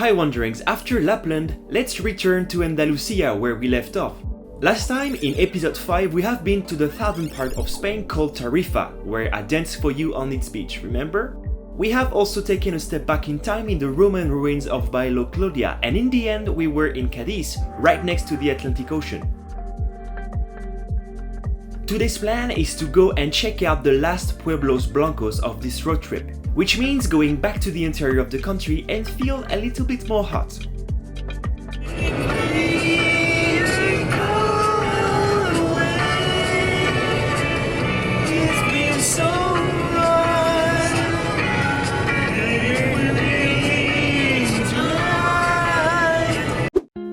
Hi Wanderings, after Lapland, let's return to Andalucía where we left off. Last time, in episode 5, we have been to the southern part of Spain called Tarifa, where I danced for you on its beach, remember? We have also taken a step back in time in the Roman ruins of Bailo Clodia, and in the end we were in Cadiz, right next to the Atlantic Ocean. Today's plan is to go and check out the last pueblos blancos of this road trip, which means going back to the interior of the country and feel a little bit more hot.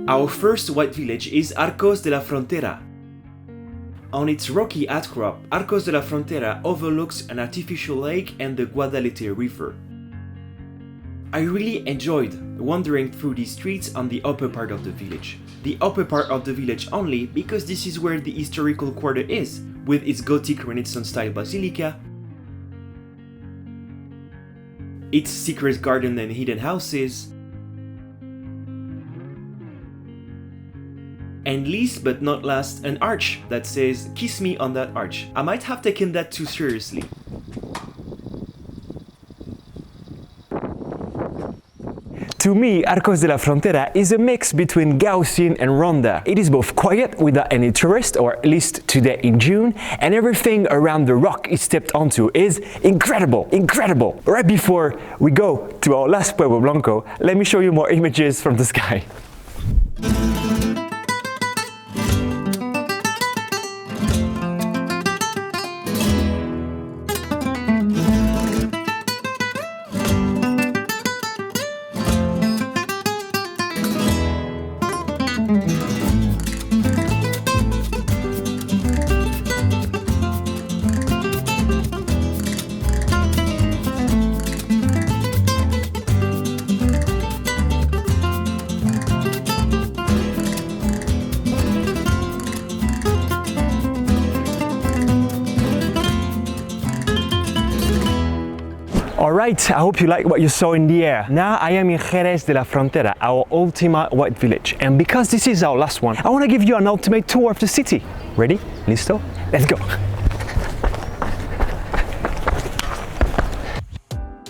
Our first white village is Arcos de la Frontera. On its rocky outcrop, Arcos de la Frontera overlooks an artificial lake and the Guadalete River. I really enjoyed wandering through these streets on the upper part of the village. The upper part of the village only because this is where the historical quarter is, with its Gothic Renaissance-style basilica, its secret garden and hidden houses, and least but not last, an arch that says, "Kiss me on that arch." I might have taken that too seriously. To me, Arcos de la Frontera is a mix between Gaussian and Ronda. It is both quiet without any tourists, or at least today in June, and everything around the rock it stepped onto is incredible, incredible. Right before we go to our last Pueblo Blanco, let me show you more images from the sky. Alright, I hope you like what you saw in the air. Now I am in Jerez de la Frontera, our ultimate white village. And because this is our last one, I want to give you an ultimate tour of the city. Ready? Listo? Let's go!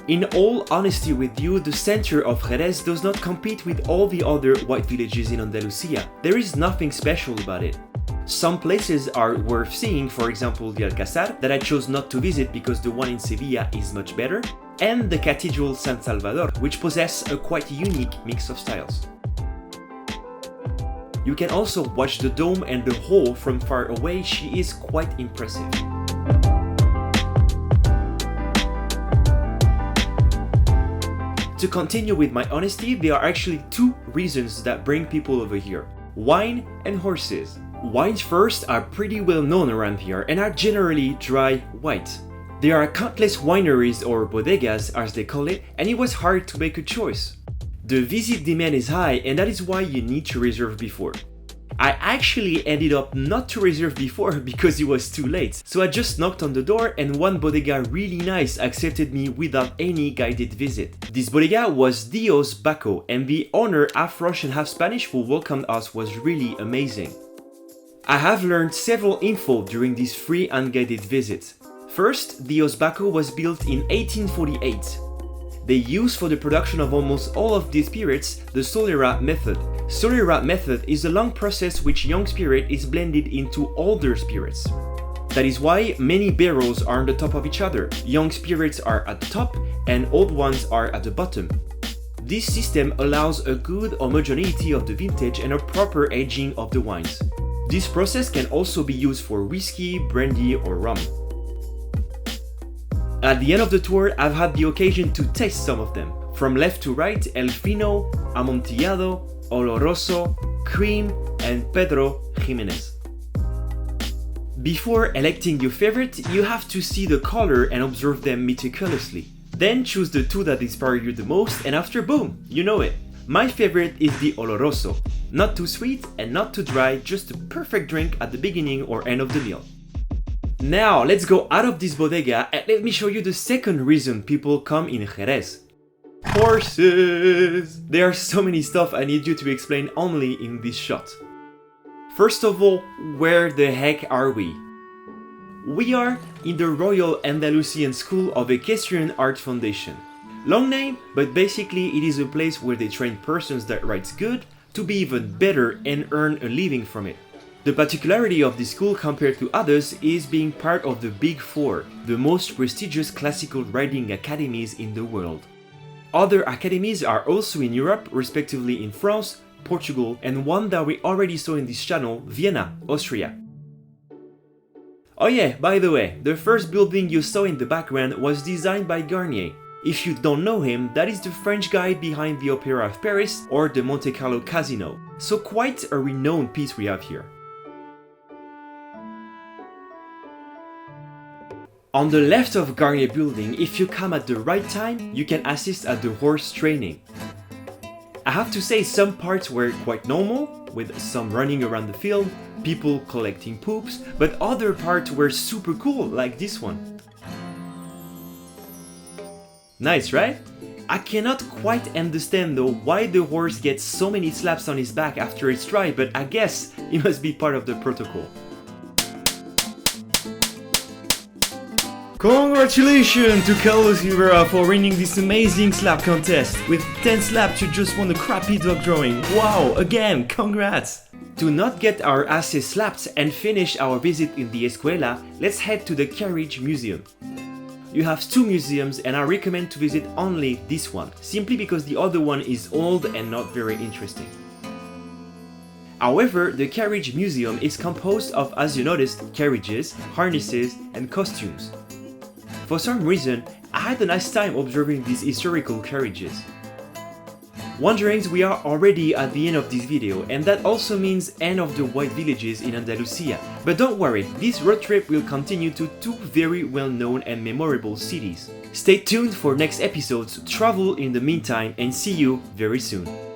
In all honesty with you, the center of Jerez does not compete with all the other white villages in Andalucía. There is nothing special about it. Some places are worth seeing, for example the Alcázar, that I chose not to visit because the one in Sevilla is much better, and the Cathedral San Salvador, which possess a quite unique mix of styles. You can also watch the dome and the hall from far away. She is quite impressive. To continue with my honesty, there are actually two reasons that bring people over here: wine and horses. Wines first are pretty well known around here and are generally dry white. There are countless wineries, or bodegas as they call it, and it was hard to make a choice. The visit demand is high, and that is why you need to reserve before. I actually ended up not to reserve before because it was too late, so I just knocked on the door and one bodega really nice accepted me without any guided visit. This bodega was Dios Baco, and the owner, half Russian half Spanish, who welcomed us was really amazing. I have learned several info during these free unguided visits. First, Dios Baco was built in 1848. They use for the production of almost all of these spirits the Solera method. Solera method is a long process which young spirit is blended into older spirits. That is why many barrels are on the top of each other. Young spirits are at the top and old ones are at the bottom. This system allows a good homogeneity of the vintage and a proper aging of the wines. This process can also be used for whiskey, brandy, or rum. At the end of the tour, I've had the occasion to taste some of them. From left to right, El Fino, Amontillado, Oloroso, Cream, and Pedro Jimenez. Before electing your favorite, you have to see the color and observe them meticulously. Then choose the two that inspire you the most, and after, boom, you know it. My favorite is the Oloroso. Not too sweet and not too dry, just a perfect drink at the beginning or end of the meal. Now, let's go out of this bodega and let me show you the second reason people come in Jerez. Horses! There are so many stuff I need you to explain only in this shot. First of all, where the heck are we? We are in the Royal Andalusian School of Equestrian Art Foundation. Long name, but basically it is a place where they train persons that write good to be even better and earn a living from it. The particularity of this school compared to others is being part of the Big Four, the most prestigious classical riding academies in the world. Other academies are also in Europe, respectively in France, Portugal, and one that we already saw in this channel, Vienna, Austria. Oh yeah, by the way, the first building you saw in the background was designed by Garnier. If you don't know him, that is the French guy behind the Opera of Paris or the Monte Carlo Casino. So quite a renowned piece we have here. On the left of Garnier building, if you come at the right time, you can assist at the horse training. I have to say some parts were quite normal, with some running around the field, people collecting poops, but other parts were super cool, like this one. Nice, right? I cannot quite understand though why the horse gets so many slaps on his back after it's dry, but I guess it must be part of the protocol. Congratulations to Carlos Rivera for winning this amazing slap contest. With 10 slaps you just won a crappy dog drawing. Wow, again, congrats! To not get our asses slapped and finish our visit in the escuela, let's head to the Carriage Museum. You have two museums and I recommend to visit only this one, simply because the other one is old and not very interesting. However, the Carriage Museum is composed of, as you noticed, carriages, harnesses, and costumes. For some reason, I had a nice time observing these historical carriages. Wondering, we are already at the end of this video, and that also means end of the white villages in Andalucía. But don't worry, this road trip will continue to two very well-known and memorable cities. Stay tuned for next episodes to travel in the meantime and see you very soon.